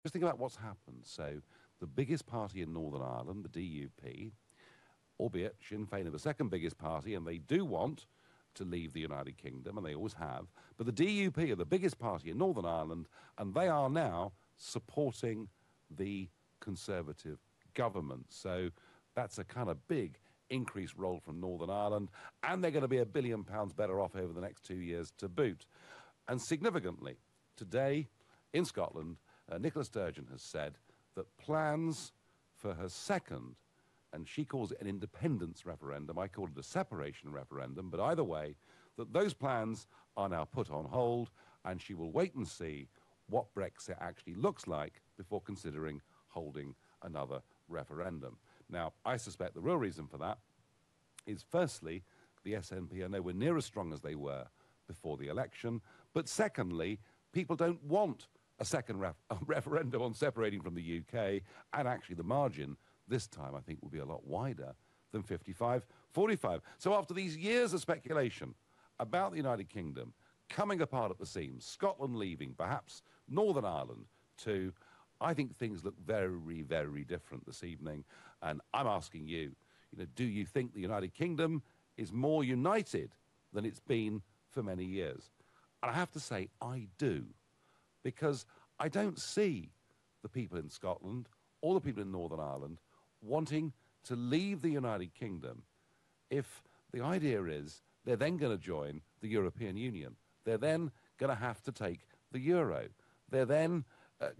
Just think about what's happened. So the biggest party in Northern Ireland, the DUP, albeit Sinn Féin are the second biggest party, and they do want to leave the United Kingdom, and they always have. But the DUP are the biggest party in Northern Ireland, and they are now supporting the Conservative government. So that's a kind of big increased role from Northern Ireland, and they're going to be £1 billion better off over the next 2 years to boot. And significantly, today in Scotland, Nicola Sturgeon has said that plans for her second, and she calls it an independence referendum, I call it a separation referendum, but either way, that those plans are now put on hold, and she will wait and see what Brexit actually looks like before considering holding another referendum. Now, I suspect the real reason for that is, firstly, the SNP are nowhere near as strong as they were before the election, but secondly, people don't want a second referendum on separating from the UK, and actually the margin this time I think will be a lot wider than 55-45. So after these years of speculation about the United Kingdom coming apart at the seams, Scotland leaving, perhaps Northern Ireland too, I think things look very, very different this evening. And I'm asking you, do you think the United Kingdom is more united than it's been for many years? And I have to say, I do. Because I don't see the people in Scotland or the people in Northern Ireland wanting to leave the United Kingdom if the idea is they're then going to join the European Union. They're then going to have to take the euro. They're then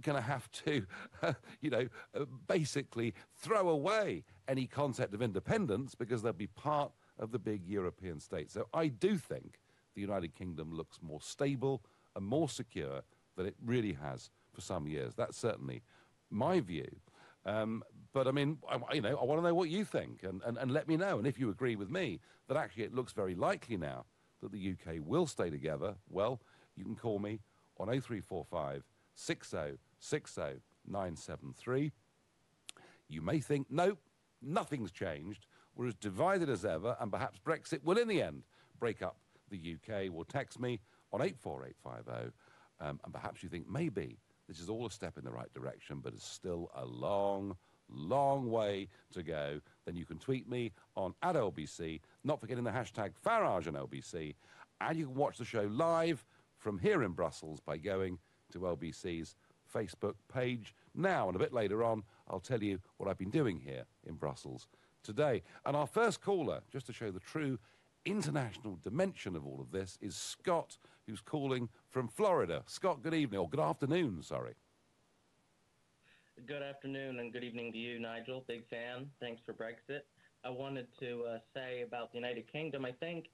going to have to, basically throw away any concept of independence because they'll be part of the big European state. So I do think the United Kingdom looks more stable and more secure than it really has for some years. That's certainly my view. But I mean, I want to know what you think, and let me know. And if you agree with me that actually it looks very likely now that the UK will stay together, well, you can call me on 0345 60 60 973. You may think, no, nothing's changed. We're as divided as ever, and perhaps Brexit will in the end break up the UK. Well, text me on 84850. And perhaps you think maybe this is all a step in the right direction, but it's still a long, long way to go. Then you can tweet me on @LBC, not forgetting the hashtag Farage on LBC, and you can watch the show live from here in Brussels by going to LBC's Facebook page now. And a bit later on, I'll tell you what I've been doing here in Brussels today. And our first caller, just to show the true international dimension of all of this, is Scott, who's calling from Florida. Scott, good evening, or good afternoon, sorry. Good afternoon and good evening to you, Nigel. Big fan. Thanks for Brexit. I wanted to say about the United Kingdom, I think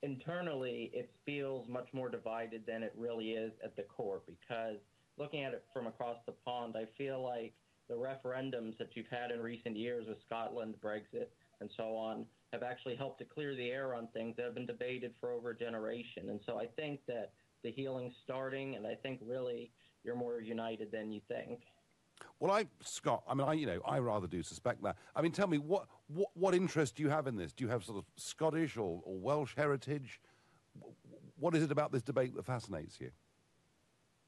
internally it feels much more divided than it really is at the core, because looking at it from across the pond, I feel like the referendums that you've had in recent years with Scotland, Brexit, and so on have actually helped to clear the air on things that have been debated for over a generation. And so I think that the healing's starting, and I think really you're more united than you think. Well, Scott, I rather do suspect that. I mean, tell me, what interest do you have in this? Do you have sort of Scottish or Welsh heritage? What is it about this debate that fascinates you?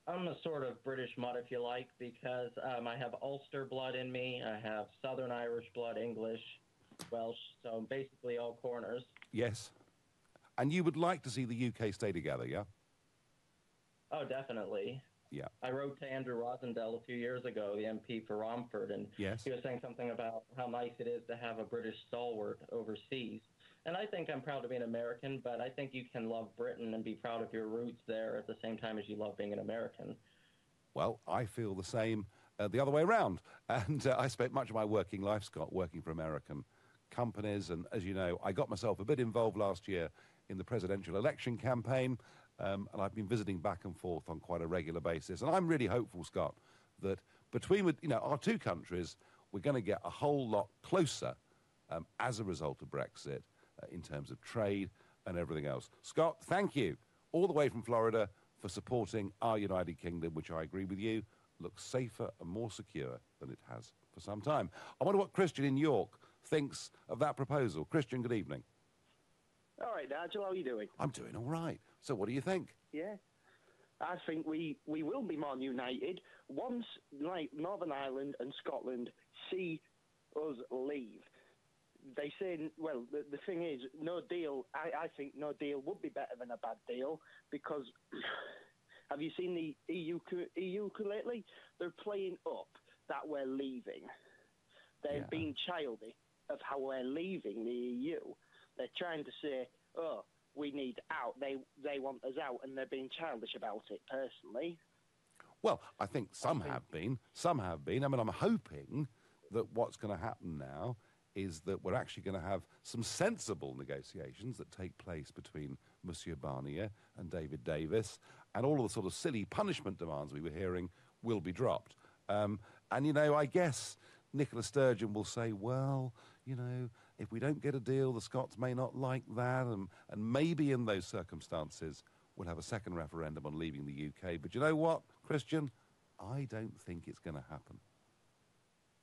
I'm a sort of British mutt, if you like, because I have Ulster blood in me. I have Southern Irish blood, English, Welsh, so basically all corners. Yes. And you would like to see the UK stay together, yeah? Oh, definitely. Yeah. I wrote to Andrew Rosendale a few years ago, the MP for Romford, and yes, he was saying something about how nice it is to have a British stalwart overseas. And I think I'm proud to be an American, but I think you can love Britain and be proud of your roots there at the same time as you love being an American. Well, I feel the same the other way around. And I spent much of my working life, Scott, working for American companies. And as you know, I got myself a bit involved last year in the presidential election campaign. And I've been visiting back and forth on quite a regular basis. And I'm really hopeful, Scott, that between our two countries, we're going to get a whole lot closer as a result of Brexit in terms of trade and everything else. Scott, thank you all the way from Florida for supporting our United Kingdom, which I agree with you, looks safer and more secure than it has for some time. I wonder what Christian in York thinks of that proposal. Christian, good evening. All right, Nigel, how are you doing? I'm doing all right. So what do you think? Yeah. I think we will be more united once, like, Northern Ireland and Scotland see us leave. They say, well, the thing is, no deal, I think no deal would be better than a bad deal, because have you seen the EU lately? They're playing up that we're leaving. They're being childish of how we're leaving the EU. They're trying to say, oh, we need out. They want us out, and they're being childish about it, personally. Well, I think some have been. Some have been. I mean, I'm hoping that what's going to happen now is that we're actually going to have some sensible negotiations that take place between Monsieur Barnier and David Davis, and all of the sort of silly punishment demands we were hearing will be dropped. And, you know, I guess Nicola Sturgeon will say, well, you know, if we don't get a deal, the Scots may not like that, and maybe in those circumstances we'll have a second referendum on leaving the UK. But you know what, Christian? I don't think it's going to happen.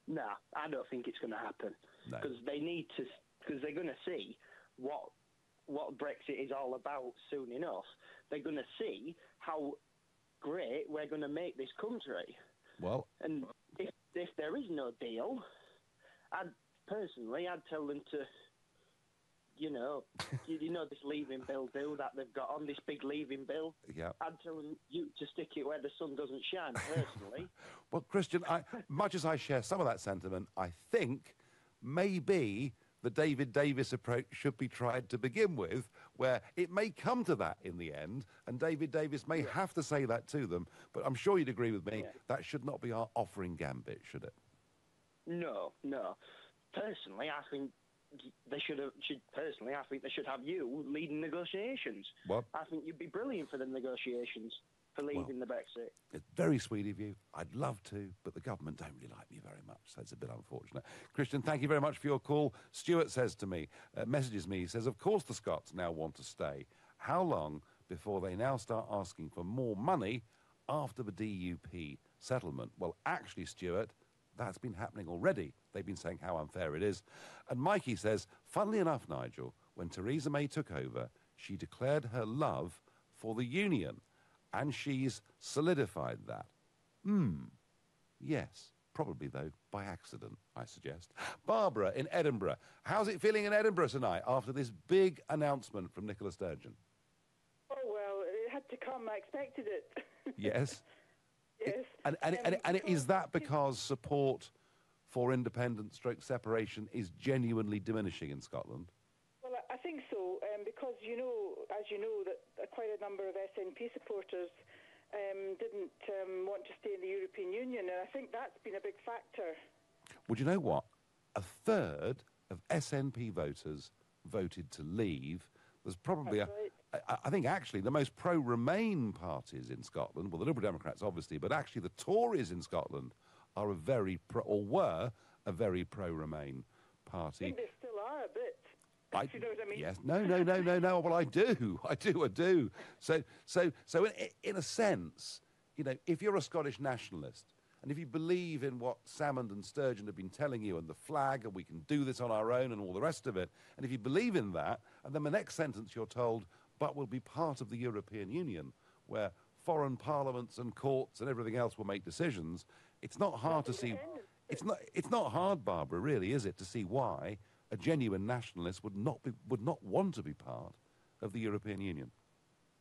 No, I don't think it's going to happen. Because they need to, because they're going to see what Brexit is all about soon enough. They're going to see how great we're going to make this country. Well, and if there is no deal, I'd tell them to, you know, this leaving bill that they've got on, this big leaving bill. Yeah. I'd tell them to stick it where the sun doesn't shine, personally. Well, Christian, much as I share some of that sentiment, I think maybe the David Davis approach should be tried to begin with, where it may come to that in the end, and David Davis may have to say that to them. But I'm sure you'd agree with me, that should not be our offering gambit, should it? No. Personally, I think they should have you leading negotiations. What? I think you'd be brilliant for the negotiations, for leaving the Brexit. It's very sweet of you. I'd love to, but the government don't really like me very much, so it's a bit unfortunate. Christian, thank you very much for your call. Stuart says to me, messages me, he says, of course the Scots now want to stay. How long before they now start asking for more money after the DUP settlement? Well, actually, Stuart, that's been happening already. They've been saying how unfair it is. And Mikey says, funnily enough, Nigel, when Theresa May took over, she declared her love for the union, and she's solidified that. Yes, probably, though, by accident, I suggest. Barbara in Edinburgh. How's it feeling in Edinburgh tonight after this big announcement from Nicola Sturgeon? Oh, well, it had to come. I expected it. Yes. Yes. And is that because support for independent stroke separation is genuinely diminishing in Scotland? Well, I think so, because, as you know, that quite a number of SNP supporters didn't want to stay in the European Union, and I think that's been a big factor. Well, you know what? A third of SNP voters voted to leave. There's probably I think actually the most pro-Remain parties in Scotland, well, the Liberal Democrats obviously, but actually the Tories in Scotland are were a very pro-Remain party. I think they still are a bit. You know what I mean? Yes. No. Well, I do. So in a sense, if you're a Scottish nationalist, and if you believe in what Salmond and Sturgeon have been telling you, and the flag, and we can do this on our own, and all the rest of it, and if you believe in that, and then the next sentence you're told, but we'll be part of the European Union, where foreign parliaments and courts and everything else will make decisions, it's not hard to see. It's not hard, Barbara, really, is it, to see why a genuine nationalist would not want to be part of the European Union?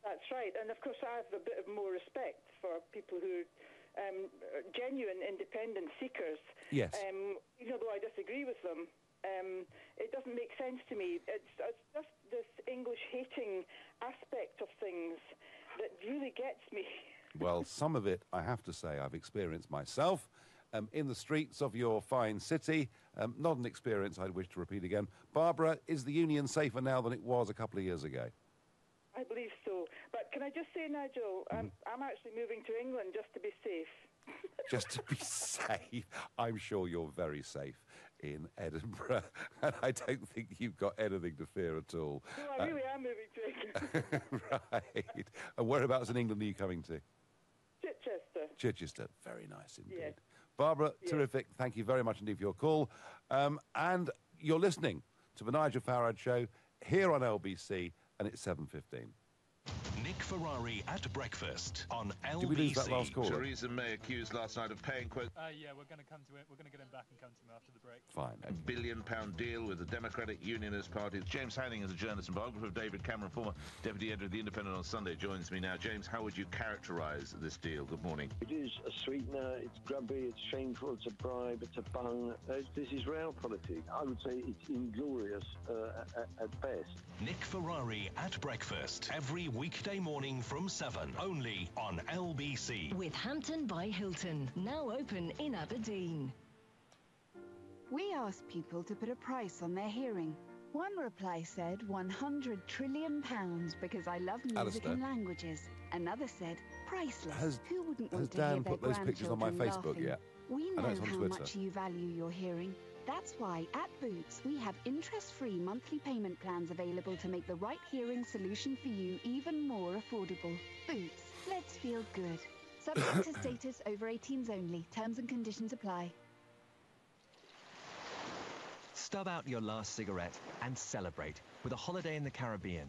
That's right, and of course I have a bit of more respect for people who genuine independent seekers. Yes. Even though I disagree with them, it doesn't make sense to me. It's just this English-hating aspect of things that really gets me. Well, some of it, I have to say, I've experienced myself in the streets of your fine city. Not an experience I'd wish to repeat again. Barbara, is the Union safer now than it was a couple of years ago? I believe so. But can I just say, Nigel, I'm actually moving to England just to be safe. Just to be safe? I'm sure you're very safe in Edinburgh, and I don't think you've got anything to fear at all. No, I really am moving to England. Right. And whereabouts in England are you coming to? Chichester. Chichester. Very nice indeed. Yes. Barbara, terrific. Thank you very much indeed for your call. And you're listening to the Nigel Farage Show here on LBC, and it's 7:15. Nick Ferrari at breakfast on LBC. Did we lose that last caller? Theresa May accused last night of paying, quote, yeah, we're going to come to it. We're going to get him back and come to him after the break. Fine. a billion-pound deal with the Democratic Unionist Party. James Hanning is a journalist and biographer of David Cameron, former deputy editor of The Independent on Sunday, joins me now. James, how would you characterise this deal? Good morning. It is a sweetener, it's grubby, it's shameful, it's a bribe, it's a bung. This is realpolitik. I would say it's inglorious at best. Nick Ferrari at breakfast every weekday morning from 7, only on LBC. With Hampton by Hilton, now open in Aberdeen. We asked people to put a price on their hearing. One reply said £100 trillion because I love music Alistair. and languages. Another said priceless. Who wouldn't Has want to hear Dan their put those pictures on my grandchildren Facebook laughing? yet? We I know know it's on how Twitter. much you value your hearing. That's why at Boots we have interest-free monthly payment plans available to make the right hearing solution for you even more affordable. Boots, let's feel good. Subject to status, over 18s only. Terms and conditions apply. Stub out your last cigarette and celebrate with a holiday in the Caribbean.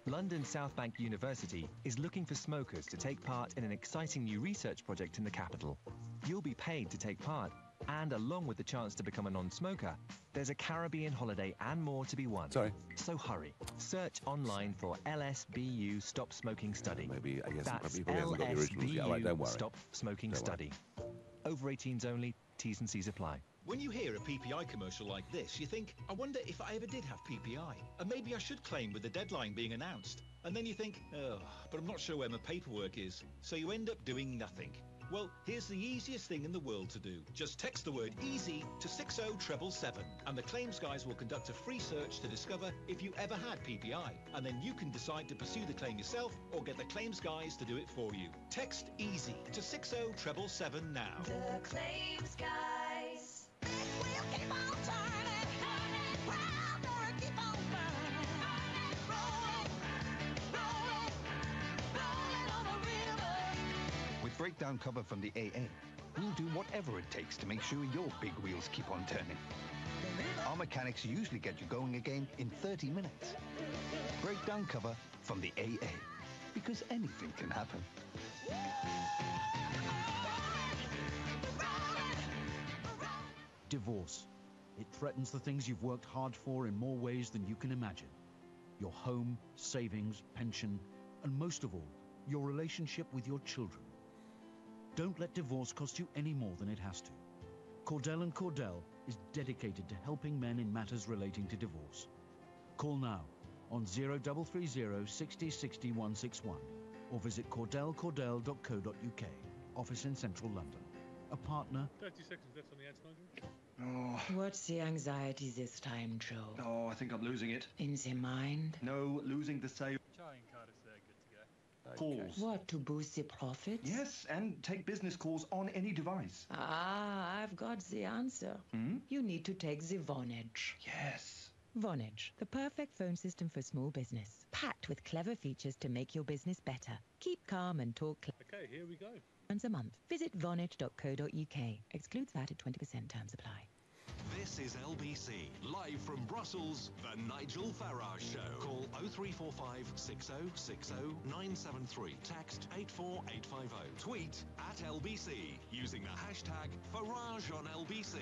London South Bank University is looking for smokers to take part in an exciting new research project in the capital. You'll be paid to take part, and along with the chance to become a non-smoker, there's a Caribbean holiday and more to be won. Sorry. So hurry. Search online for LSBU Stop Smoking Study. Maybe, I guess, That's he probably hasn't got the originals yet. All right, don't worry. Stop Smoking Don't worry. Study. Over 18s only. T's and C's apply. When you hear a PPI commercial like this, you think, I wonder if I ever did have PPI. And maybe I should claim with the deadline being announced. And then you think, oh, but I'm not sure where my paperwork is. So you end up doing nothing. Well, here's the easiest thing in the world to do. Just text the word EASY to 60777 and the claims guys will conduct a free search to discover if you ever had PPI. And then you can decide to pursue the claim yourself or get the claims guys to do it for you. Text EASY to 60777 now. The claims guys. We'll keep on turning, turning, proud, gonna keep on burning, burning, rolling, rolling, rolling on the river. With breakdown cover from the AA, we'll do whatever it takes to make sure your big wheels keep on turning. Our mechanics usually get you going again in 30 minutes. Breakdown cover from the AA, because anything can happen. Divorce. It threatens the things you've worked hard for in more ways than you can imagine. Your home, savings, pension, and most of all, your relationship with your children. Don't let divorce cost you any more than it has to. Cordell & Cordell is dedicated to helping men in matters relating to divorce. Call now on 0330 60 60 161 or visit cordellcordell.co.uk, office in central London. A partner. 30 seconds left on the ad, Nigel. Oh. What's the anxiety this time, Joe? Oh, I think I'm losing it. In the mind? No, losing the sale. Charlie and Cardiff, they're good to go. Calls. What, to boost the profits? Yes, and take business calls on any device. Ah, I've got the answer. You need to take the Vonage. Yes. Vonage, the perfect phone system for small business. Packed with clever features to make your business better. Keep calm and talk Okay, here we go. once a month. Visit vonage.co.uk. Excludes VAT at 20%. Terms apply. This is LBC, live from Brussels, the Nigel Farage Show. Call 0345 6060 973. Text 84850. Tweet at LBC using the hashtag Farage on LBC.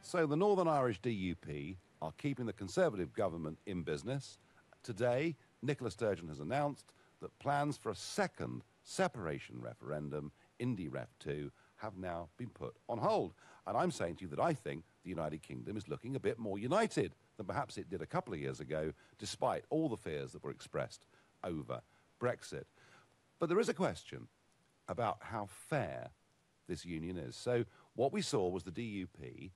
So the Northern Irish DUP are keeping the Conservative government in business. Today, Nicola Sturgeon has announced that plans for a second separation referendum, Indy Ref 2, have now been put on hold. And I'm saying to you that I think the United Kingdom is looking a bit more united than perhaps it did a couple of years ago, despite all the fears that were expressed over Brexit. But there is a question about how fair this union is. So what we saw was the DUP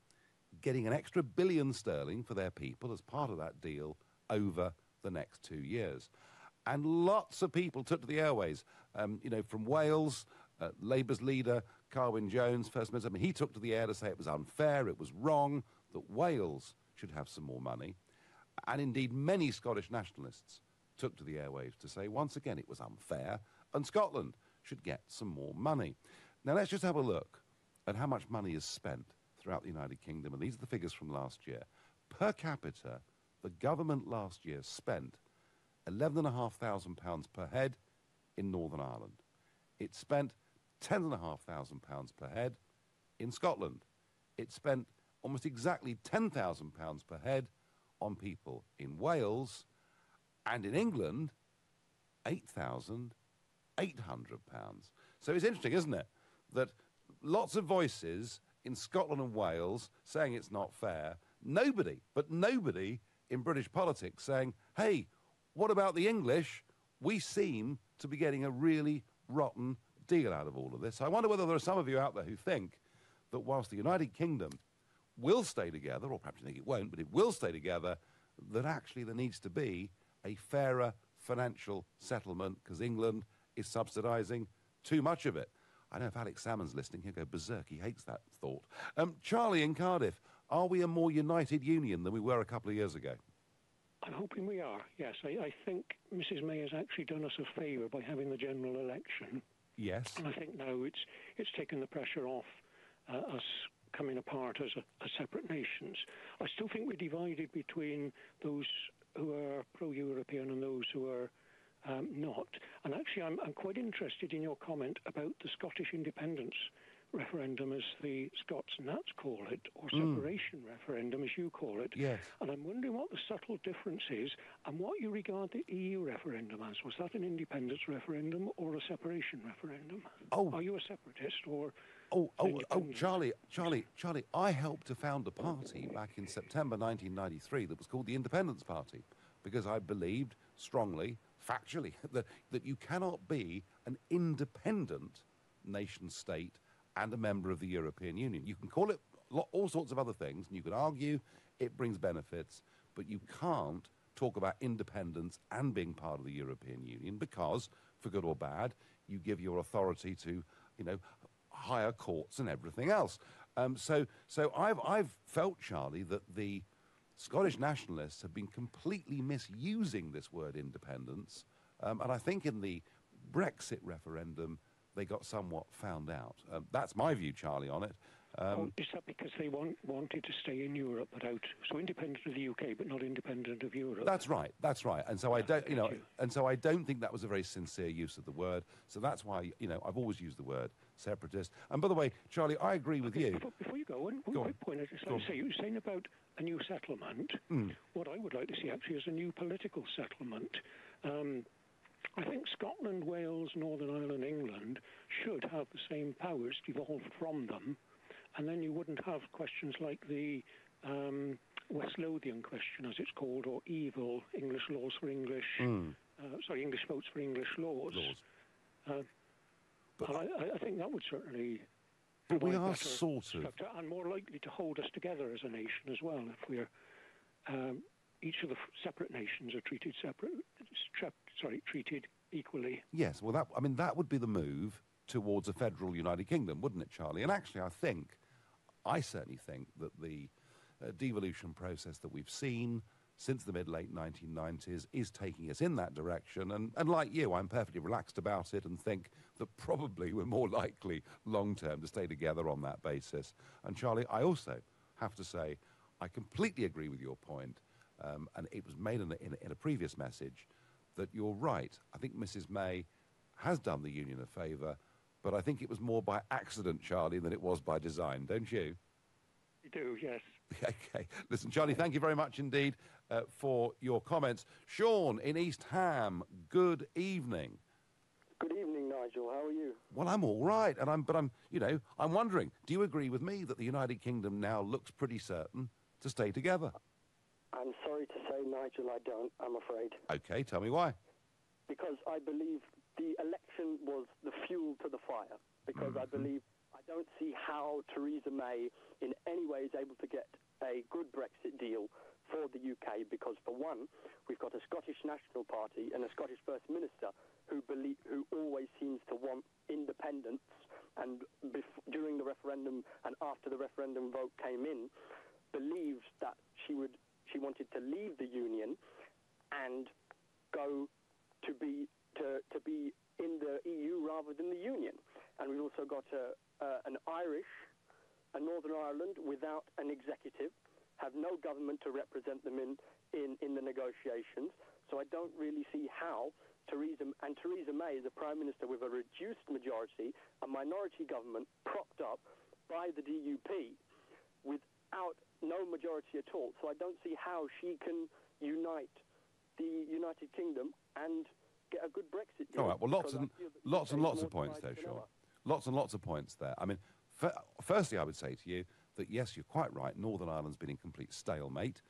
getting an extra £1 billion sterling for their people as part of that deal over the next 2 years. And lots of people took to the airways, from Wales, Labour's leader, Carwyn Jones, First Minister, he took to the air to say it was unfair, it was wrong, that Wales should have some more money. And indeed, many Scottish nationalists took to the airwaves to say, once again, it was unfair, and Scotland should get some more money. Now, let's just have a look at how much money is spent throughout the United Kingdom, and these are the figures from last year. Per capita, the government last year spent £11,500 per head in Northern Ireland. It spent £10,500 per head in Scotland. It spent almost exactly £10,000 per head on people in Wales, and in England, £8,800. So it's interesting, isn't it, that lots of voices in Scotland and Wales saying it's not fair, nobody in British politics saying, hey, what about the English? We seem to be getting a really rotten deal out of all of this. I wonder whether there are some of you out there who think that whilst the United Kingdom will stay together, or perhaps you think it won't, but it will stay together, that actually there needs to be a fairer financial settlement because England is subsidising too much of it. I know if Alex Salmon's listening, he'll go berserk. He hates that thought. Charlie in Cardiff, are we a more united union than we were a couple of years ago? I'm hoping we are, yes. I think Mrs May has actually done us a favour by having the general election. Yes. And I think now it's taken the pressure off us coming apart as separate nations. I still think we're divided between those who are pro-European and those who are not. And actually, I'm quite interested in your comment about the Scottish independence referendum, as the Scots and Nats call it, or separation referendum, as you call it. Yes. And I'm wondering what the subtle difference is and what you regard the EU referendum as. Was that an independence referendum or a separation referendum? Oh. Are you a separatist or... Oh, Charlie, I helped to found a party back in September 1993 that was called the Independence Party because I believed strongly, factually, that you cannot be an independent nation-state and a member of the European Union. You can call it all sorts of other things, and you can argue it brings benefits, but you can't talk about independence and being part of the European Union because, for good or bad, you give your authority to, higher courts and everything else. So I've felt, Charlie, that the Scottish nationalists have been completely misusing this word independence, and I think in the Brexit referendum they got somewhat found out. That's my view, Charlie, on it. Is that because they wanted to stay in Europe, but so independent of the UK, but not independent of Europe? That's right. And so I don't, and so I don't think that was a very sincere use of the word. So that's why, I've always used the word separatist. And by the way, Charlie, I agree with you. Before you go, one quick point. I just like to say, you were saying about a new settlement. What I would like to see actually is a new political settlement. I think Scotland, Wales, Northern Ireland, England should have the same powers devolved from them, and then you wouldn't have questions like the West Lothian question, as it's called, or evil English laws for English, English votes for English laws. But I think that would certainly... But we are sort of... And more likely to hold us together as a nation as well, if we're... each of the separate nations are treated treated equally. Yes, well, that would be the move towards a federal United Kingdom, wouldn't it, Charlie? And actually, I certainly think that the devolution process that we've seen since the mid-late 1990s is taking us in that direction. And like you, I'm perfectly relaxed about it and think that probably we're more likely long-term to stay together on that basis. And Charlie, I also have to say, I completely agree with your point. And it was made in a previous message that you're right. I think Mrs May has done the union a favour, but I think it was more by accident, Charlie, than it was by design, don't you? You do, yes. Okay. Listen, Charlie, thank you very much indeed for your comments. Sean in East Ham, good evening. Good evening, Nigel. How are you? Well, I'm all right, and I'm wondering, do you agree with me that the United Kingdom now looks pretty certain to stay together? I'm sorry to say, Nigel, I don't, I'm afraid. Okay, tell me why. Because I believe the election was the fuel to the fire. Because I don't see how Theresa May in any way is able to get a good Brexit deal for the UK. Because, for one, we've got a Scottish National Party and a Scottish First Minister who always seems to want independence. And during the referendum and after the referendum vote came in, believed that she wanted to leave the union and go to be in the EU rather than the union. And we've also got a Northern Ireland without an executive, have no government to represent them in the negotiations. So I don't really see how Theresa May is a Prime Minister with a reduced majority, a minority government propped up by the DUP without no majority at all. So I don't see how she can unite the United Kingdom and get a good Brexit deal. All right, well, lots and lots of points there, Sean. Lots and lots of points there. I mean, firstly, I would say to you that, yes, you're quite right, Northern Ireland's been in complete stalemate,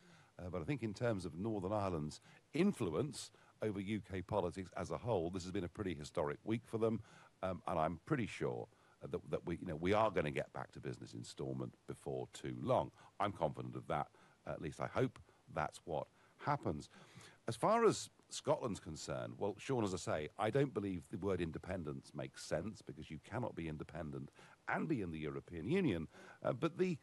but I think in terms of Northern Ireland's influence over UK politics as a whole, this has been a pretty historic week for them, and I'm pretty sure that we are going to get back to business instalment before too long. I'm confident of that. At least I hope that's what happens. As far as Scotland's concerned, well, Sean, as I say, I don't believe the word independence makes sense, because you cannot be independent and be in the European Union. But Mr.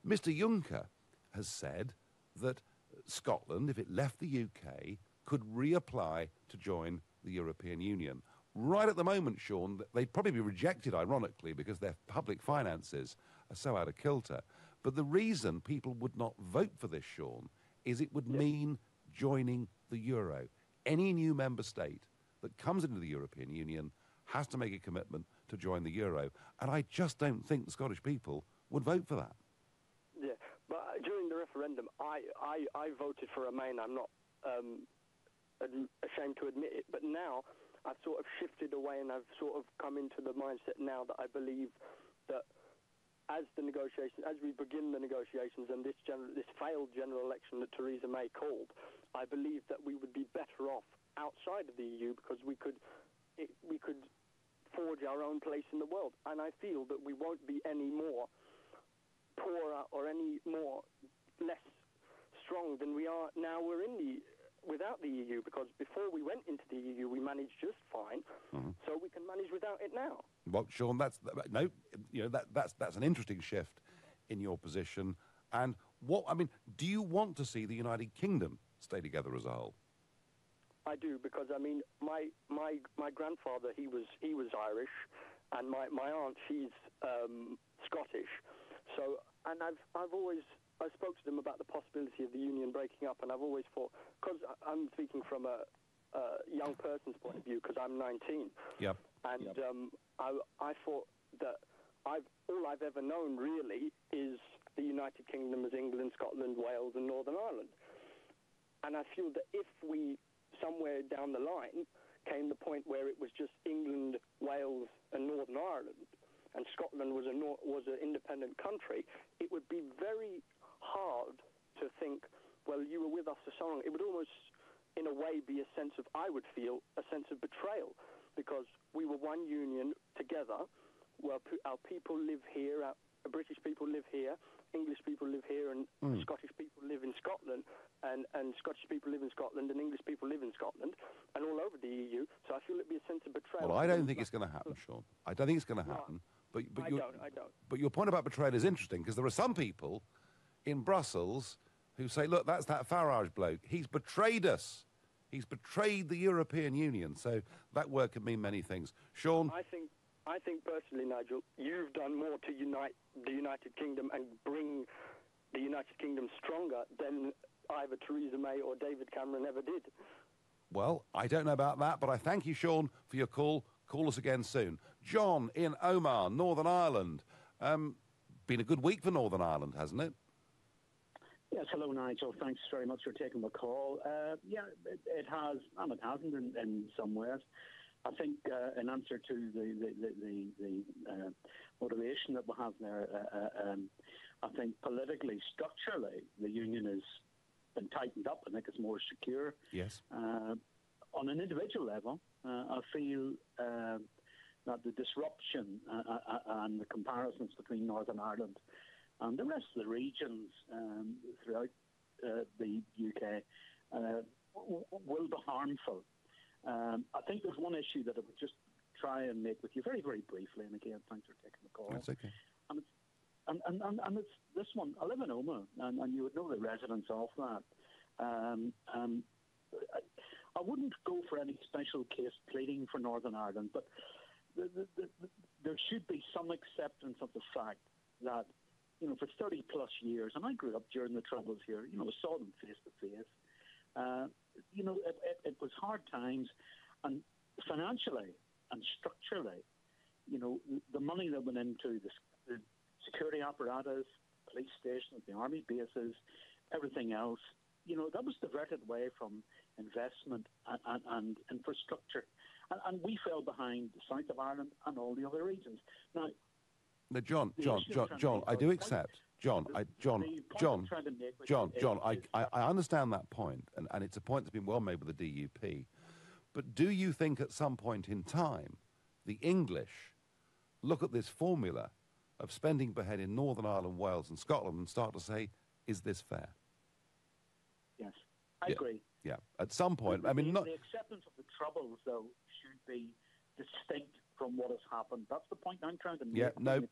Juncker has said that Scotland, if it left the UK, could reapply to join the European Union. Right at the moment, Sean, they'd probably be rejected, ironically, because their public finances are so out of kilter. But the reason people would not vote for this, Sean, is it would mean joining the euro. Any new member state that comes into the European Union has to make a commitment to join the euro. And I just don't think the Scottish people would vote for that. Yeah, but during the referendum, I voted for Remain. I'm not ashamed to admit it. But now I've sort of shifted away, and I've sort of come into the mindset now that I believe that as we begin the negotiations and this failed general election that Theresa May called, I believe that we would be better off outside of the EU, because we could forge our own place in the world. And I feel that we won't be any more poorer or any more less strong than we are now. We're without the EU, because before we went into the EU, we managed just fine. So we can manage without it now. Well, Sean, that's an interesting shift in your position. And do you want to see the United Kingdom stay together as a whole? I do, because my grandfather, he was Irish, and my aunt, she's Scottish. So, and I spoke to them about the possibility of the union breaking up, and I've always thought, because I'm speaking from a young person's point of view, because I'm 19. Yep. And I thought that all I've ever known really is the United Kingdom as England, Scotland, Wales, and Northern Ireland. And I feel that if we, somewhere down the line, came the point where it was just England, Wales, and Northern Ireland, and Scotland was an independent country, it would be very hard to think, well, you were with us for so long. It would almost, in a way, be a sense of, I would feel, a sense of betrayal, because we were one union together, where our people live here, our British people live here, English people live here, and Scottish people live in Scotland, and Scottish people live in Scotland, and English people live in Scotland, and all over the EU. So I feel it'd be a sense of betrayal. Well, I don't think it's going to happen, Sean. I don't think it's going to happen. But I don't. But your point about betrayal is interesting, because there are some people in Brussels who say, look, that's that Farage bloke. He's betrayed us. He's betrayed the European Union. So that word can mean many things. Sean? I think personally, Nigel, you've done more to unite the United Kingdom and bring the United Kingdom stronger than either Theresa May or David Cameron ever did. Well, I don't know about that, but I thank you, Sean, for your call. Call us again soon. John in Omagh, Northern Ireland. Been a good week for Northern Ireland, hasn't it? Yes, hello, Nigel. Thanks very much for taking the call. It has, and it hasn't in some ways. I think in answer to the motivation that we have there, I think politically, structurally, the union has been tightened up. I think it's more secure. Yes. On an individual level, I feel that the disruption and the comparisons between Northern Ireland and the rest of the regions throughout the UK will be harmful. I think there's one issue that I would just try and make with you very, very briefly, and again, thanks for taking the call. That's okay. And it's this one. I live in Omagh, and you would know the residents of that. I wouldn't go for any special case pleading for Northern Ireland, but there should be some acceptance of the fact that, for 30 plus years, and I grew up during the Troubles here, I saw them face to face. It was hard times, and financially and structurally, the money that went into the security apparatus, police stations, the army bases, everything else, that was diverted away from investment and infrastructure. And we fell behind the south of Ireland and all the other regions. Now, John, I do accept. I understand that point, and it's a point that's been well made with the DUP. But do you think at some point in time the English look at this formula of spending per head in Northern Ireland, Wales and Scotland and start to say, is this fair? Yes, I agree. Yeah, at some point. The acceptance of the Troubles, though, should be distinct from what has happened. That's the point I'm trying to make. Yeah, no,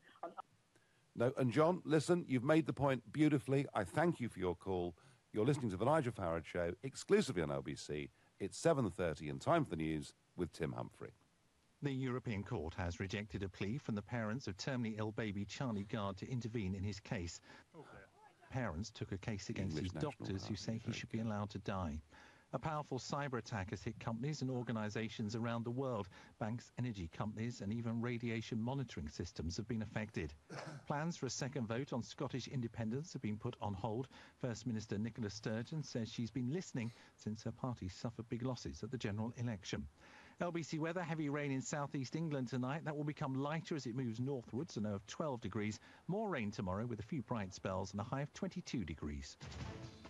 and John, listen, you've made the point beautifully. I thank you for your call. You're listening to The Nigel Farage Show, exclusively on LBC. It's 7:30 and time for the news with Tim Humphrey. The European Court has rejected a plea from the parents of terminally ill baby Charlie Gard to intervene in his case. Parents took a case against his doctors who say he should be allowed to die. A powerful cyber attack has hit companies and organisations around the world. Banks, energy companies and even radiation monitoring systems have been affected. Plans for a second vote on Scottish independence have been put on hold. First Minister Nicola Sturgeon says she's been listening since her party suffered big losses at the general election. LBC weather, heavy rain in southeast England tonight. That will become lighter as it moves northwards, a low of 12 degrees. More rain tomorrow with a few bright spells and a high of 22 degrees.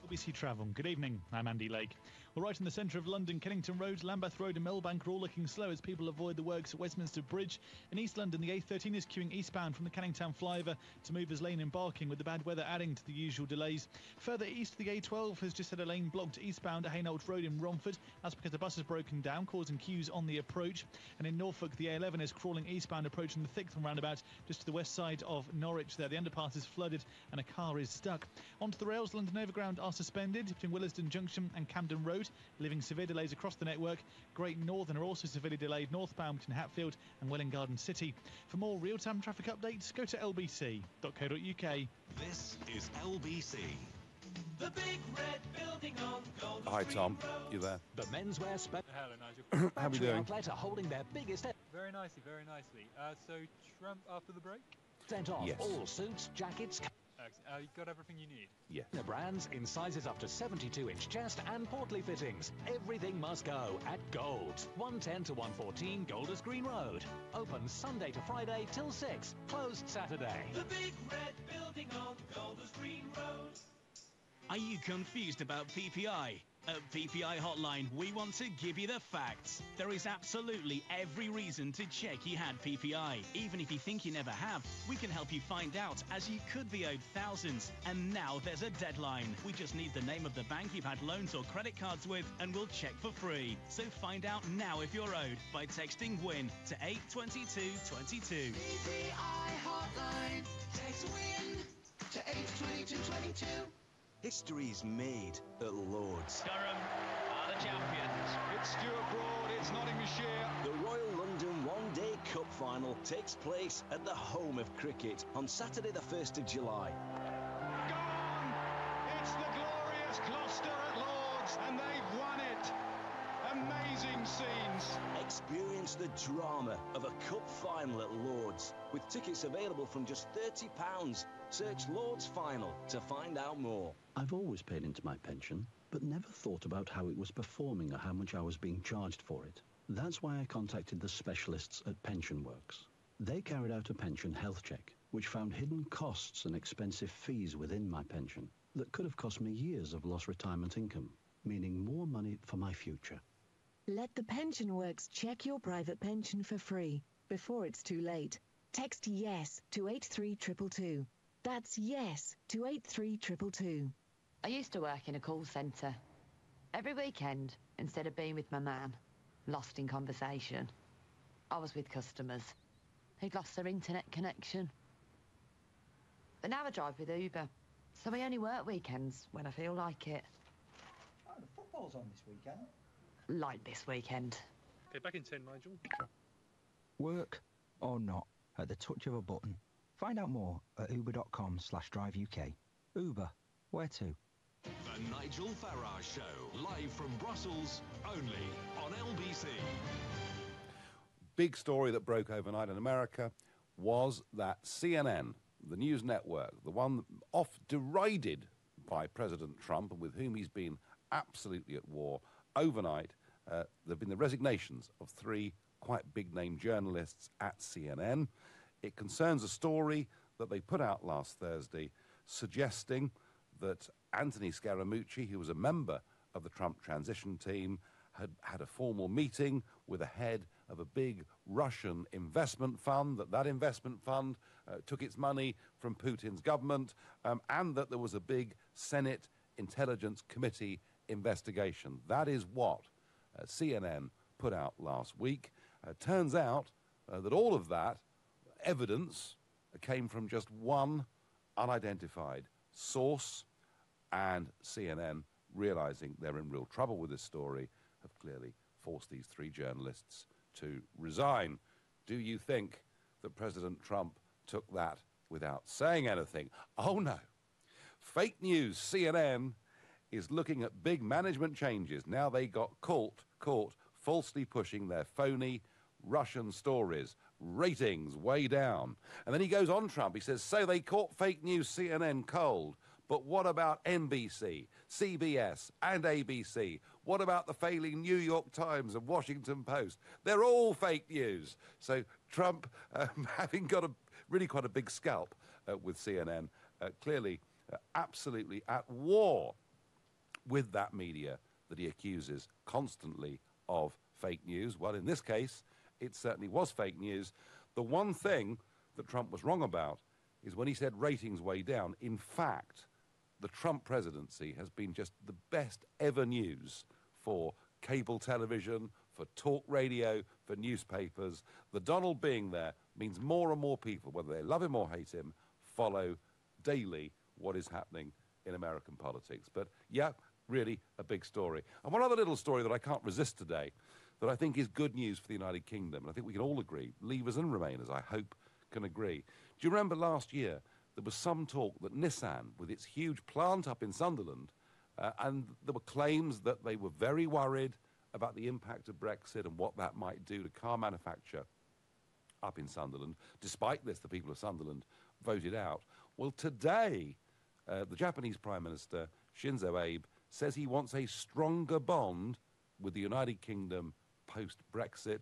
LBC Travel. Good evening. I'm Andy Lake. Well, right in the centre of London, Kennington Road, Lambeth Road and Millbank are all looking slow as people avoid the works at Westminster Bridge. In East London, the A13 is queuing eastbound from the Canning Town flyover to Movers Lane and Barking, with the bad weather adding to the usual delays. Further east, the A12 has just had a lane blocked eastbound at Hainault Road in Romford. That's because the bus has broken down, causing queues on the approach. And in Norfolk, the A11 is crawling eastbound, approaching the Thickthorne roundabout just to the west side of Norwich there. The underpass is flooded and a car is stuck. Onto the rails, London Overground are suspended between Willesden Junction and Camden Road, leaving severe delays across the network. Great Northern are also severely delayed northbound between Hatfield and Welwyn Garden City. For more real-time traffic updates, go to lbc.co.uk. This is LBC. The big red building on Gold Hi, Tom. You there? The menswear Hello, Nigel. How are we doing? outlet are holding their biggest Very nicely, very nicely. So, Trump after the break? % off Yes. all suits, jackets. You got everything you need? Yes. The brands in sizes up to 72-inch chest and portly fittings. Everything must go at Gold's. 110 to 114 Golders Green Road. Open Sunday to Friday till 6. Closed Saturday. The big red building on Golders Green Road. Are you confused about PPI? At PPI Hotline, we want to give you the facts. There is absolutely every reason to check you had PPI. Even if you think you never have, we can help you find out, as you could be owed thousands. And now there's a deadline. We just need the name of the bank you've had loans or credit cards with, and we'll check for free. So find out now if you're owed by texting WIN to 82222. PPI Hotline. Text WIN to 82222. History's made at Lord's. Durham are the champions. It's Stuart Broad, it's Nottinghamshire. The Royal London One-Day Cup Final takes place at the home of cricket on Saturday the 1st of July. Gone! It's the glorious Gloucester at Lord's, and they've won it. Amazing scenes. Experience the drama of a cup final at Lord's, with tickets available from just £30. Search Lord's Final to find out more. I've always paid into my pension, but never thought about how it was performing or how much I was being charged for it. That's why I contacted the specialists at Pension Works. They carried out a pension health check, which found hidden costs and expensive fees within my pension that could have cost me years of lost retirement income, meaning more money for my future. Let the Pension Works check your private pension for free before it's too late. Text YES to 83222. That's YES to 83222. I used to work in a call centre. Every weekend, instead of being with my man, lost in conversation, I was with customers who'd lost their internet connection. But now I drive with Uber, so I only work weekends when I feel like it. Oh, the football's on this weekend. Like this weekend. Okay, back in 10, Nigel. Work or not, at the touch of a button. Find out more at uber.com/driveuk. Uber, where to? The The Nigel Farage Show, live from Brussels, only on LBC. Big story that broke overnight in America was that CNN, the news network, the one oft derided by President Trump and with whom he's been absolutely at war, overnight there have been the resignations of 3 quite big-name journalists at CNN. It concerns a story that they put out last Thursday suggesting that Anthony Scaramucci, who was a member of the Trump transition team, had a formal meeting with the head of a big Russian investment fund, that investment fund took its money from Putin's government, and that there was a big Senate Intelligence Committee investigation. That is what CNN put out last week. Turns out that all of that evidence came from just one unidentified source, and CNN, realizing they're in real trouble with this story, have clearly forced these 3 journalists to resign. Do you think that President Trump took that without saying anything? Oh, no. Fake news CNN is looking at big management changes. Now they got caught falsely pushing their phony Russian stories. Ratings way down. And then he goes on, Trump, he says, so they caught fake news CNN cold. But what about NBC, CBS, and ABC? What about the failing New York Times and Washington Post? They're all fake news. So Trump, having got really quite a big scalp with CNN, clearly absolutely at war with that media that he accuses constantly of fake news. Well, in this case, it certainly was fake news. The one thing that Trump was wrong about is when he said ratings way down. In fact, the Trump presidency has been just the best ever news for cable television, for talk radio, for newspapers. The Donald being there means more and more people, whether they love him or hate him, follow daily what is happening in American politics. But yeah, really a big story. And one other little story that I can't resist today that I think is good news for the United Kingdom, and I think we can all agree, Leavers and Remainers, I hope, can agree. Do you remember last year there was some talk that Nissan, with its huge plant up in Sunderland, and there were claims that they were very worried about the impact of Brexit and what that might do to car manufacture up in Sunderland. Despite this, the people of Sunderland voted out. Well, today, the Japanese Prime Minister, Shinzo Abe, says he wants a stronger bond with the United Kingdom post-Brexit,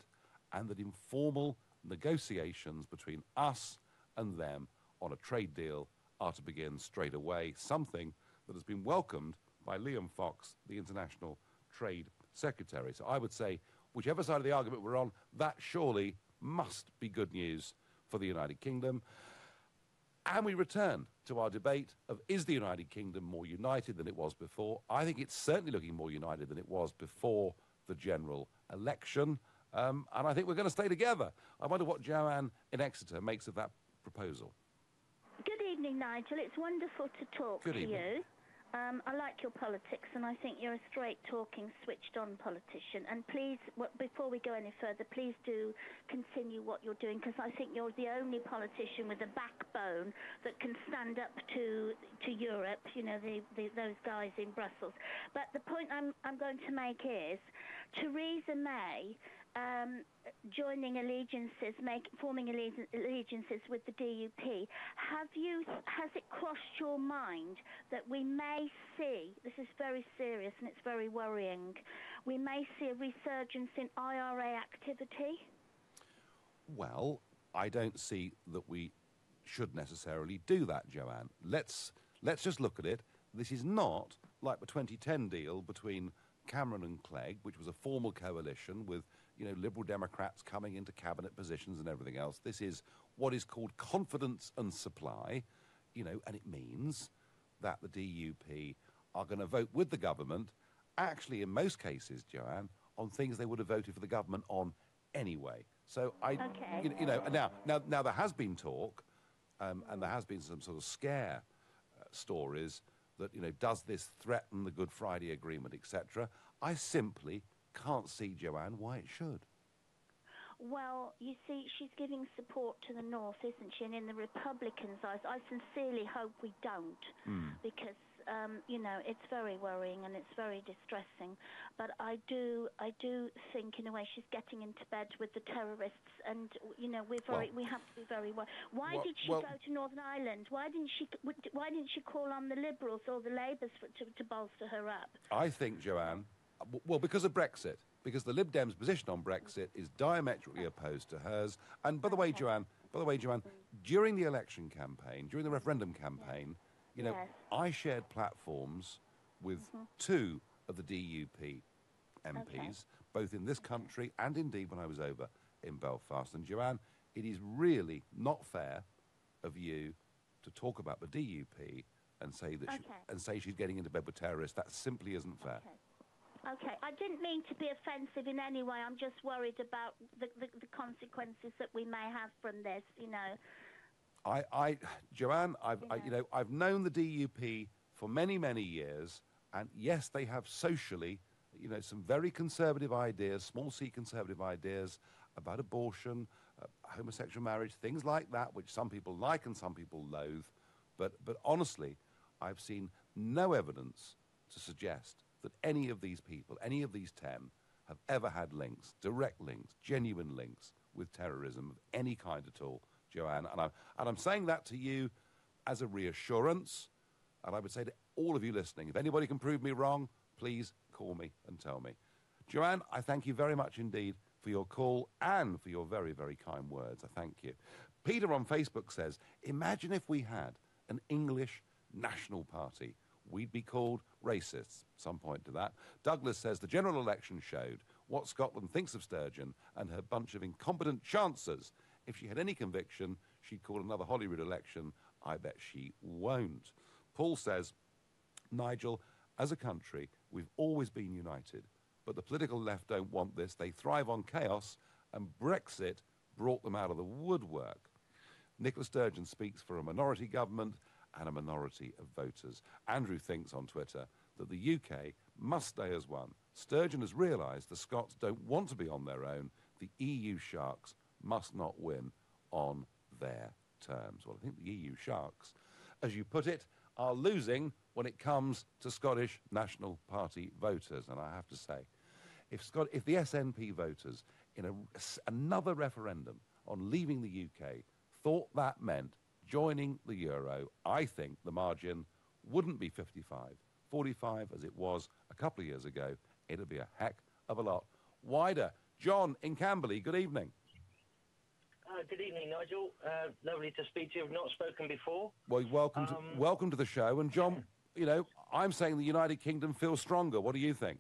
and that informal negotiations between us and them on a trade deal are to begin straight away, something that has been welcomed by Liam Fox, the International Trade Secretary. So I would say, whichever side of the argument we're on, that surely must be good news for the United Kingdom. And we return to our debate of, is the United Kingdom more united than it was before? I think it's certainly looking more united than it was before the general election. And I think we're going to stay together. I wonder what Joanne in Exeter makes of that proposal. Good evening, Nigel. It's wonderful to talk to you. I like your politics, and I think you're a straight-talking, switched-on politician. And please, before we go any further, please do continue what you're doing, because I think you're the only politician with a backbone that can stand up to Europe, you know, those guys in Brussels. But the point I'm going to make is, Theresa May forming allegiances with the DUP. Has it crossed your mind that we may see, this is very serious and it's very worrying, we may see a resurgence in IRA activity? Well, I don't see that we should necessarily do that, Joanne. Let's just look at it. This is not like the 2010 deal between Cameron and Clegg, which was a formal coalition with, you know, Liberal Democrats coming into cabinet positions and everything else. This is what is called confidence and supply, you know, and it means that the DUP are going to vote with the government, actually in most cases, Joanne, on things they would have voted for the government on anyway. So you know, now there has been talk, and there has been some sort of scare stories that, you know, does this threaten the Good Friday Agreement, etc. I simply can't see, Joanne, why it should. Well, you see, she's giving support to the North, isn't she? And in the Republicans' eyes, I sincerely hope we don't, because it's very worrying and it's very distressing. But I do think, in a way, she's getting into bed with the terrorists, and we have to be very worried. Why did she go to Northern Ireland? Why didn't she call on the Liberals or the Labours to bolster her up? I think, Joanne, because of Brexit. Because the Lib Dems' position on Brexit is diametrically opposed to hers. And by the way, Joanne, during the election campaign, during the referendum campaign, I shared platforms with two of the DUP MPs, both in this country and indeed when I was over in Belfast. And Joanne, it is really not fair of you to talk about the DUP and say that she's getting into bed with terrorists. That simply isn't fair. Okay, I didn't mean to be offensive in any way. I'm just worried about the consequences that we may have from this, Joanne, I've known the DUP for many, many years, and yes, they have socially, some very conservative ideas, small c conservative ideas about abortion, homosexual marriage, things like that, which some people like and some people loathe. But honestly, I've seen no evidence to suggest that any of these people, any of these 10, have ever had links, direct links, genuine links with terrorism of any kind at all, Joanne. And I'm saying that to you as a reassurance, and I would say to all of you listening, if anybody can prove me wrong, please call me and tell me. Joanne, I thank you very much indeed for your call and for your very, very kind words. I thank you. Peter on Facebook says, imagine if we had an English national party. We'd be called racists. Some point to that. Douglas says the general election showed what Scotland thinks of Sturgeon and her bunch of incompetent chancers. If she had any conviction, she'd call another Holyrood election. I bet she won't. Paul says, Nigel, as a country, we've always been united, but the political left don't want this. They thrive on chaos, and Brexit brought them out of the woodwork. Nicola Sturgeon speaks for a minority government and a minority of voters. Andrew thinks on Twitter that the UK must stay as one. Sturgeon has realised the Scots don't want to be on their own. The EU sharks must not win on their terms. Well, I think the EU sharks, as you put it, are losing when it comes to Scottish National Party voters. And I have to say, if the SNP voters in another referendum on leaving the UK thought that meant joining the euro, I think the margin wouldn't be 55, 45 as it was a couple of years ago. It'd be a heck of a lot wider. John in Camberley, good evening. Good evening, Nigel. Lovely to speak to you. I've not spoken before. Well, welcome to the show. And John, I'm saying the United Kingdom feels stronger. What do you think?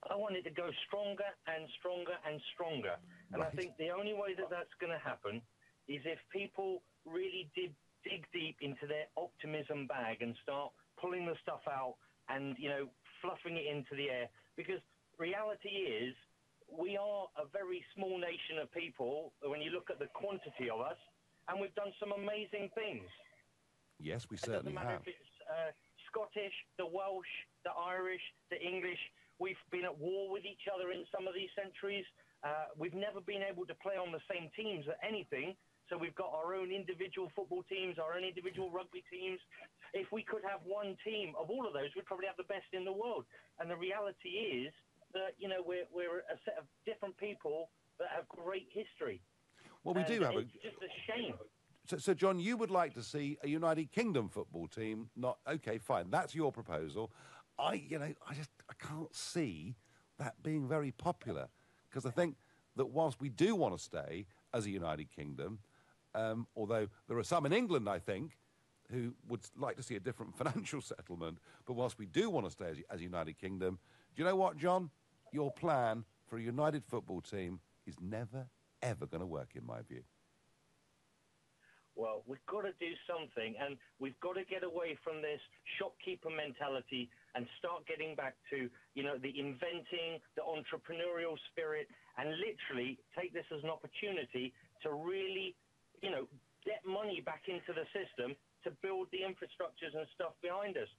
I want it to go stronger and stronger and stronger. And I think the only way that that's going to happen is if people really dig deep into their optimism bag and start pulling the stuff out and, fluffing it into the air. Because reality is, we are a very small nation of people when you look at the quantity of us, and we've done some amazing things. Yes, we certainly have. It doesn't matter if it's Scottish, the Welsh, the Irish, the English. We've been at war with each other in some of these centuries. We've never been able to play on the same teams at anything. So we've got our own individual football teams, our own individual rugby teams. If we could have one team of all of those, we'd probably have the best in the world. And the reality is that, we're a set of different people that have great history. Well, we do have it's just a shame. So, John, you would like to see a United Kingdom football team? Okay, fine. That's your proposal. I can't see that being very popular, because I think that whilst we do want to stay as a United Kingdom, although there are some in England, I think, who would like to see a different financial settlement, but whilst we do want to stay as a United Kingdom, do you know what, John? Your plan for a united football team is never, ever going to work, in my view. Well, we've got to do something, and we've got to get away from this shopkeeper mentality and start getting back to, the inventing, the entrepreneurial spirit, and literally take this as an opportunity to really, get money back into the system to build the infrastructures and stuff behind us.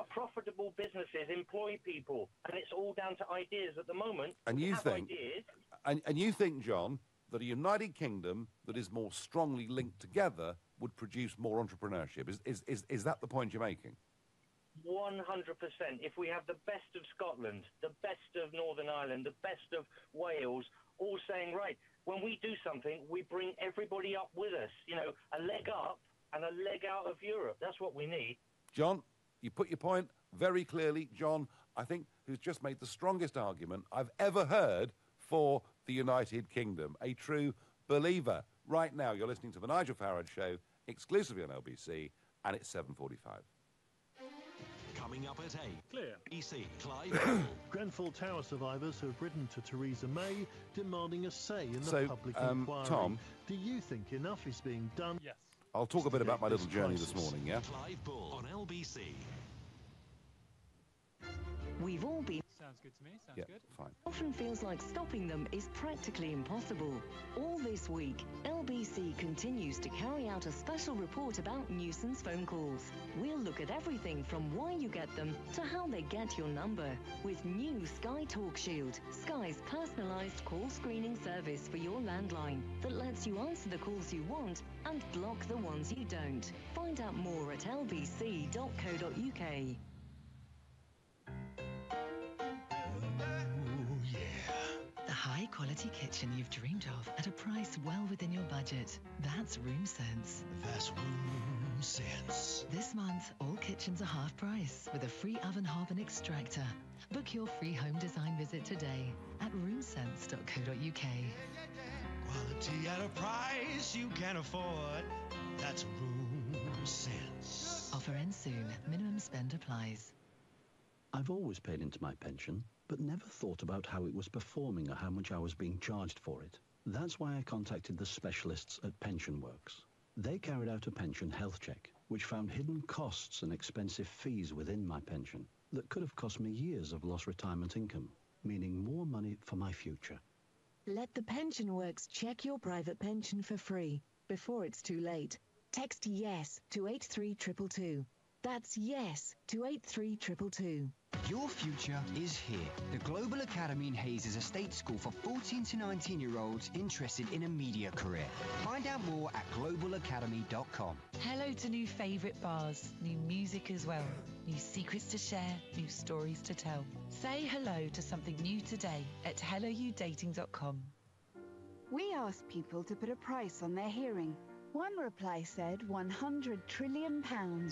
Profitable businesses employ people, and it's all down to ideas at the moment. And you think, ideas. And you think, John, that a United Kingdom that is more strongly linked together would produce more entrepreneurship? Is that the point you're making? 100%. If we have the best of Scotland, the best of Northern Ireland, the best of Wales, all saying, right, when we do something, we bring everybody up with us. You know, a leg up and a leg out of Europe. That's what we need. John, you put your point very clearly. John, I think, who's just made the strongest argument I've ever heard for the United Kingdom. A true believer. Right now, you're listening to The Nigel Farage Show, exclusively on LBC, and it's 7:45. Coming up at 8. Clear. EC, Clive. Grenfell Tower survivors have written to Theresa May demanding a say in the So, public inquiry. Tom, do you think enough is being done? Yes. I'll talk a bit about my little journey this morning, yeah? Clive Bull on LBC. We've all been... Sounds good to me. Sounds Yeah, good. fine. Often feels like stopping them is practically impossible. All this week, LBC continues to carry out a special report about nuisance phone calls. We'll look at everything from why you get them to how they get your number. With new Sky Talk Shield, Sky's personalised call screening service for your landline that lets you answer the calls you want and block the ones you don't. Find out more at lbc.co.uk. The high-quality kitchen you've dreamed of at a price well within your budget. That's Room Sense. That's Room Sense. This month, all kitchens are half price with a free oven hob and extractor. Book your free home design visit today at roomsense.co.uk. Quality at a price you can afford. That's Room Sense. Offer ends soon. Minimum spend applies. I've always paid into my pension, but never thought about how it was performing or how much I was being charged for it. That's why I contacted the specialists at PensionWorks. They carried out a pension health check, which found hidden costs and expensive fees within my pension that could have cost me years of lost retirement income, meaning more money for my future. Let the PensionWorks check your private pension for free before it's too late. Text YES to 83222. That's YES to 83222. Your future is here. The Global Academy in Hayes is a state school for 14 to 19-year-olds interested in a media career. Find out more at globalacademy.com. Hello to new favourite bars, new music as well, new secrets to share, new stories to tell. Say hello to something new today at helloyoudating.com. We asked people to put a price on their hearing. One reply said £100 trillion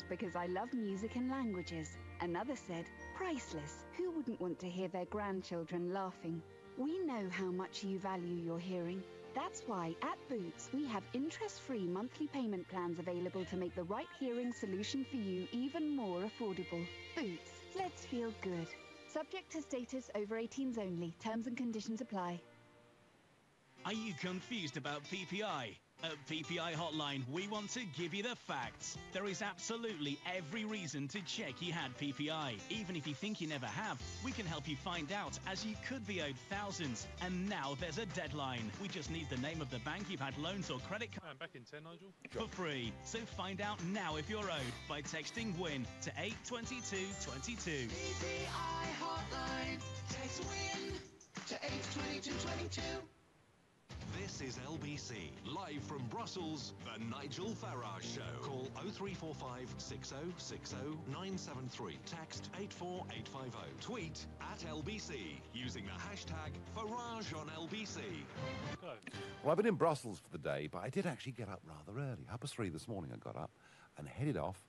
because I love music and languages. Another said, priceless. Who wouldn't want to hear their grandchildren laughing? We know how much you value your hearing. That's why at Boots we have interest-free monthly payment plans available to make the right hearing solution for you even more affordable. Boots, let's feel good. Subject to status, over 18s only. Terms and conditions apply. Are you confused about PPI? At PPI Hotline, we want to give you the facts. There is absolutely every reason to check you had PPI. Even if you think you never have, we can help you find out, as you could be owed thousands. And now there's a deadline. We just need the name of the bank you've had loans or credit cards. I'm back in 10, Nigel. For free. So find out now if you're owed by texting WIN to 82222. PPI Hotline. Text WIN to 82222. This is LBC, live from Brussels, the Nigel Farage Show. Call 0345 6060 973. Text 84850. Tweet at LBC using the hashtag Farage on LBC. Well, I've been in Brussels for the day, but I did actually get up rather early. 3:30 this morning I got up and headed off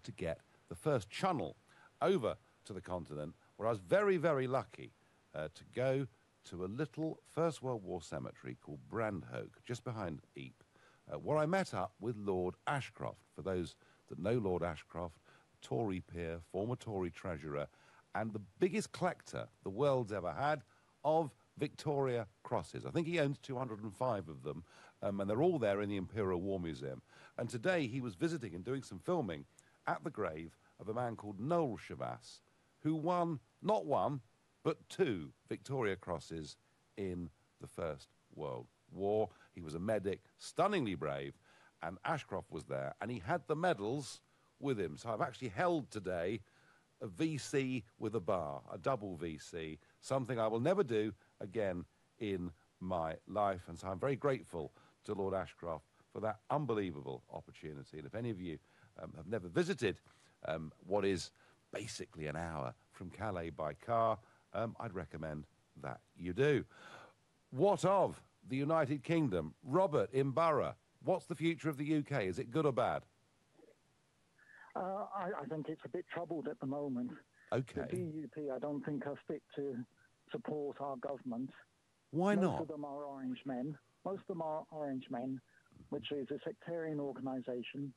to get the first channel over to the continent, where I was very, very lucky to go to a little First World War cemetery called Brandhoek, just behind Ypres, where I met up with Lord Ashcroft. For those that know Lord Ashcroft, Tory peer, former Tory treasurer, and the biggest collector the world's ever had of Victoria crosses. I think he owns 205 of them, and they're all there in the Imperial War Museum. And today he was visiting and doing some filming at the grave of a man called Noel Chavasse, who won, not one, but 2 Victoria Crosses in the First World War. He was a medic, stunningly brave, and Ashcroft was there, and he had the medals with him. So I've actually held today a VC with a bar, a double VC, something I will never do again in my life. And so I'm very grateful to Lord Ashcroft for that unbelievable opportunity. And if any of you have never visited what is basically an hour from Calais by car, I'd recommend that you do. What of the United Kingdom? Robert in Borough, what's the future of the UK? Is it good or bad? I think it's a bit troubled at the moment. Okay. The DUP, I don't think, are fit to support our government. Why not? Most of them are orange men. Most of them are orange men, which is a sectarian organisation.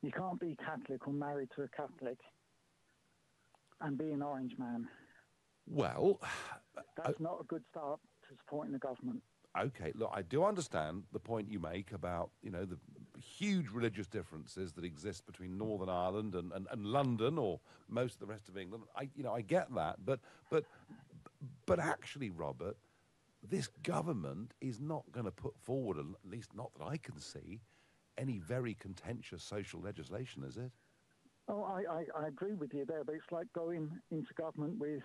You can't be Catholic or married to a Catholic and be an orange man. Well... That's not a good start to supporting the government. Okay, look, I do understand the point you make about, you know, the huge religious differences that exist between Northern Ireland and London or most of the rest of England. I get that, but actually, Robert, this government is not going to put forward, at least not that I can see, any very contentious social legislation, is it? Oh, I agree with you there, but it's like going into government with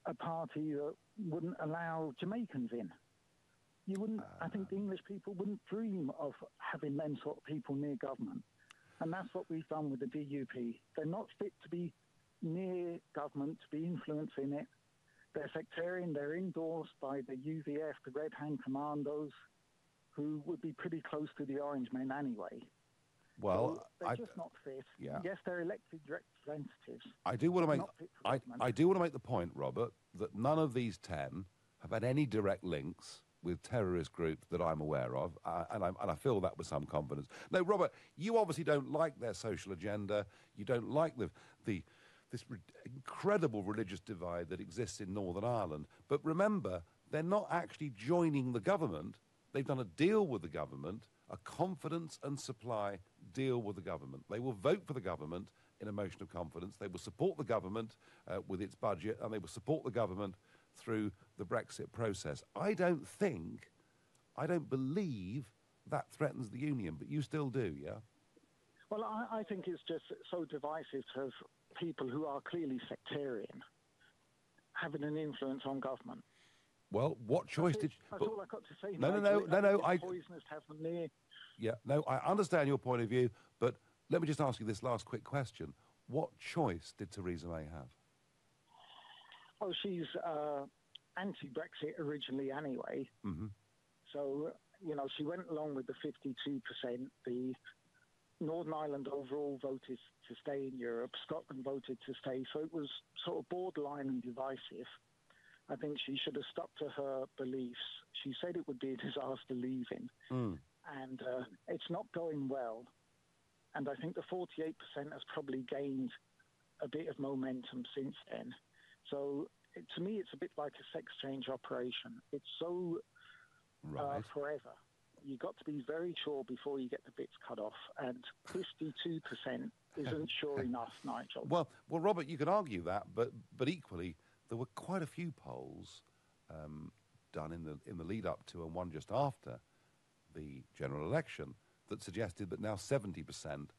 a party that wouldn't allow Jamaicans in. You wouldn't. I think the English people wouldn't dream of having them sort of people near government. And that's what we've done with the DUP. They're not fit to be near government, to be influencing it. They're sectarian. They're endorsed by the UVF, the Red Hand Commandos, who would be pretty close to the Orange Men anyway. Well, so they're just not fit. Yeah. Yes, they're elected representatives. I do want to make. I do want to make the point, Robert, that none of these 10 have had any direct links with terrorist groups that I'm aware of, and I feel that with some confidence. No, Robert, you obviously don't like their social agenda. You don't like this incredible religious divide that exists in Northern Ireland. But remember, they're not actually joining the government. They've done a deal with the government, a confidence and supply deal with the government. They will vote for the government in a motion of confidence. They will support the government with its budget, and they will support the government through the Brexit process. I don't believe that threatens the union, but you still do, yeah? Well, I think it's just so divisive to have people who are clearly sectarian having an influence on government. Well, what choice did you... That's all I've got to say. No. It's poisonous to have them near. Yeah, no, I understand your point of view, but let me just ask you this last quick question. What choice did Theresa May have? Oh, she's anti-Brexit originally anyway. Mm-hmm. So, you know, she went along with the 52%. The Northern Ireland overall voted to stay in Europe. Scotland voted to stay. So it was sort of borderline and divisive. I think she should have stuck to her beliefs. She said it would be a disaster leaving. And it's not going well. And I think the 48% has probably gained a bit of momentum since then. So to me, it's a bit like a sex change operation. It's so forever. You've got to be very sure before you get the bits cut off. And 52% isn't sure enough, Nigel. Well, Robert, you could argue that, but equally, there were quite a few polls done in the lead up to and one just after the general election that suggested that now 70%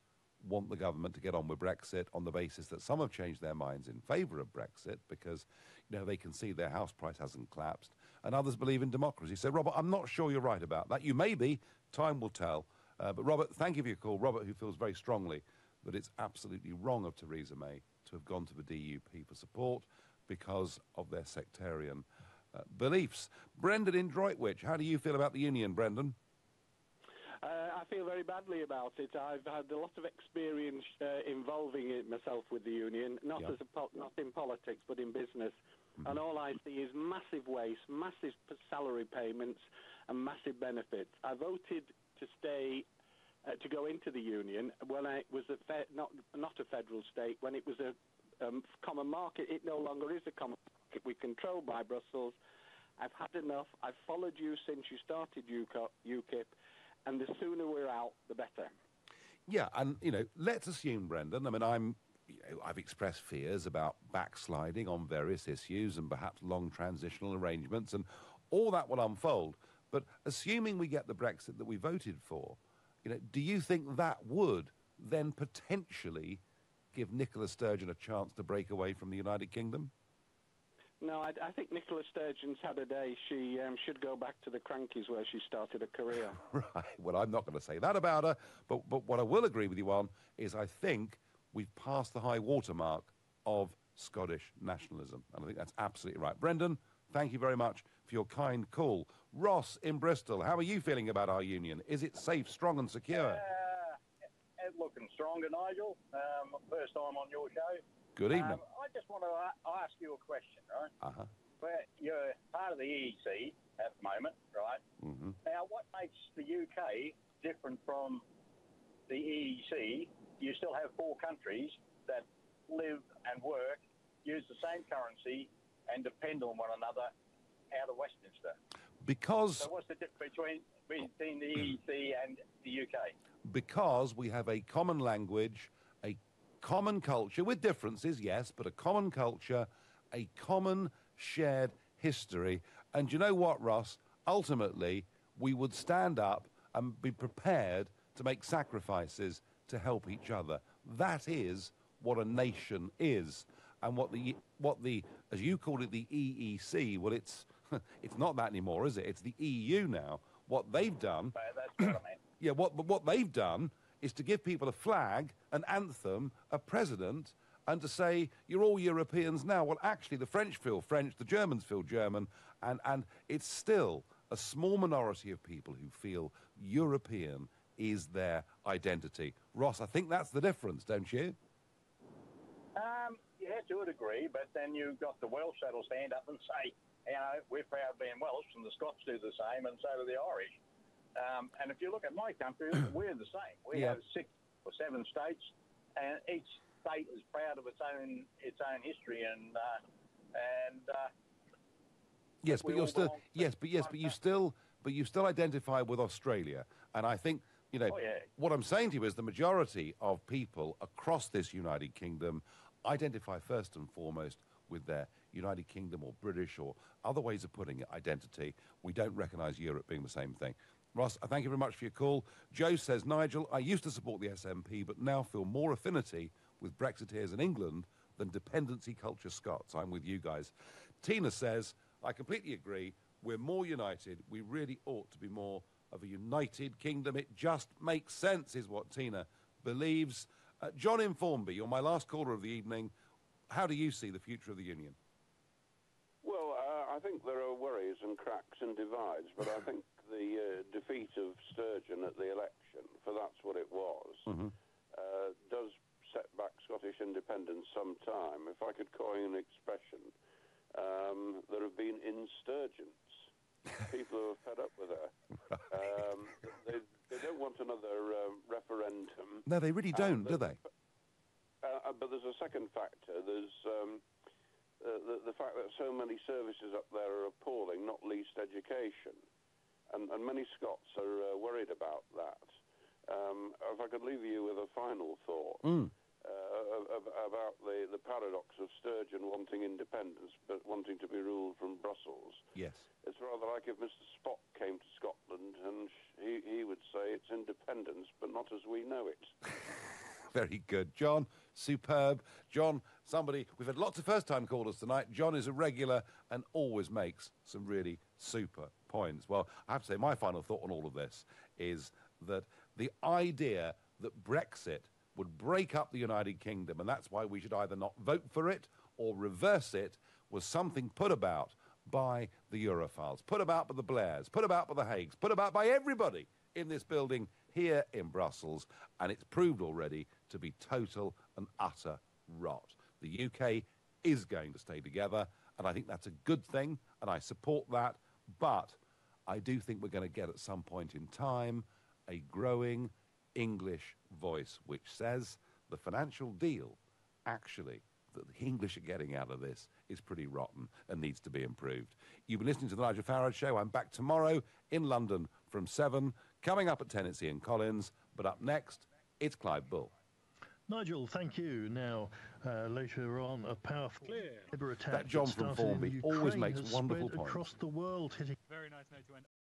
want the government to get on with Brexit on the basis that some have changed their minds in favour of Brexit because, you know, they can see their house price hasn't collapsed, and others believe in democracy. So, Robert, I'm not sure you're right about that. You may be. Time will tell. But, Robert, thank you for your call. Robert, who feels very strongly that it's absolutely wrong of Theresa May to have gone to the DUP for support because of their sectarian beliefs. Brendan in Droitwich, how do you feel about the union, Brendan? I feel very badly about it. I've had a lot of experience involving it myself with the union, not in politics, but in business. And all I see is massive waste, massive salary payments, and massive benefits. I voted to stay, to go into the union when it was not a federal state, when it was a common market. It no longer is a common market. We're controlled by Brussels. I've had enough. I've followed you since you started UKIP. And the sooner we're out, the better. Yeah, and, you know, let's assume, Brendan, I mean, I've expressed fears about backsliding on various issues and perhaps long transitional arrangements, and all that will unfold. But assuming we get the Brexit that we voted for, you know, do you think that would then potentially give Nicola Sturgeon a chance to break away from the United Kingdom? No, I think Nicola Sturgeon's had a day. She should go back to the Crankies where she started a career. Right. Well, I'm not going to say that about her, but what I will agree with you on is I think we've passed the high water mark of Scottish nationalism. And I think that's absolutely right. Brendan, thank you very much for your kind call. Ross in Bristol, how are you feeling about our union? Is it safe, strong and secure? It's looking stronger, Nigel. First time on your show. Good evening. I just want to ask you a question, right? Uh-huh. Where you're part of the EEC at the moment, right? Mm-hmm. Now, what makes the UK different from the EEC? You still have 4 countries that live and work, use the same currency, and depend on one another out of Westminster. Because... So what's the difference between the EEC and the UK? Because we have a common language, a common culture, with differences, yes, but a common culture, a common shared history. And you know what, Ross? Ultimately, we would stand up and be prepared to make sacrifices to help each other. That is what a nation is. And what the as you called it, the EEC, well, it's not that anymore, is it? It's the EU now. What they've done... That's what I meant. Yeah, what they've done is to give people a flag, an anthem, a president, and to say, you're all Europeans now. Well, actually, the French feel French, the Germans feel German, and it's still a small minority of people who feel European is their identity. Ross, I think that's the difference, don't you? Yeah, to a degree, but then you've got the Welsh that'll stand up and say, you know, we're proud being Welsh, and the Scots do the same, and so do the Irish. And if you look at my country, we're the same. We have 6 or 7 states, and each state is proud of its own history, and yes, but you still identify with Australia, and I think, you know, what I'm saying to you is the majority of people across this United Kingdom identify first and foremost with their United Kingdom or British or other ways of putting it, identity. We don't recognise Europe being the same thing. Ross, I thank you very much for your call. Joe says, Nigel, I used to support the SNP, but now feel more affinity with Brexiteers in England than dependency culture Scots. I'm with you guys. Tina says, I completely agree. We're more united. We really ought to be more of a united kingdom. It just makes sense, is what Tina believes. John in Formby, you're my last caller of the evening. How do you see the future of the Union? Well, I think there are worries and cracks and divides, but I think the defeat of Sturgeon at the election, for that's what it was, does set back Scottish independence some time. If I could coin an expression, there have been insurgents. People who are fed up with her. They don't want another referendum. No, they really don't, do they? But there's a second factor. There's the fact that so many services up there are appalling, not least education. And many Scots are worried about that. If I could leave you with a final thought about the paradox of Sturgeon wanting independence but wanting to be ruled from Brussels. Yes. It's rather like if Mr. Spock came to Scotland and he would say it's independence but not as we know it. Very good. John, superb. John, somebody, we've had lots of first-time callers tonight. John is a regular and always makes some really super points. Well, I have to say, my final thought on all of this is that the idea that Brexit would break up the United Kingdom, and that's why we should either not vote for it or reverse it, was something put about by the Europhiles, put about by the Blairs, put about by the Hagues, put about by everybody in this building here in Brussels, and it's proved already to be total and utter rot. The UK is going to stay together, and I think that's a good thing, and I support that, but I do think we're going to get at some point in time a growing English voice which says the financial deal, actually, that the English are getting out of this is pretty rotten and needs to be improved. You've been listening to the Nigel Farage Show. I'm back tomorrow in London from 7. Coming up at 10, it's Ian Collins. But up next, it's Clive Bull. Nigel, thank you. Now, later on, a powerful cyber attack that John from Formby always makes wonderful points. Across the world, hitting... Very nice note to end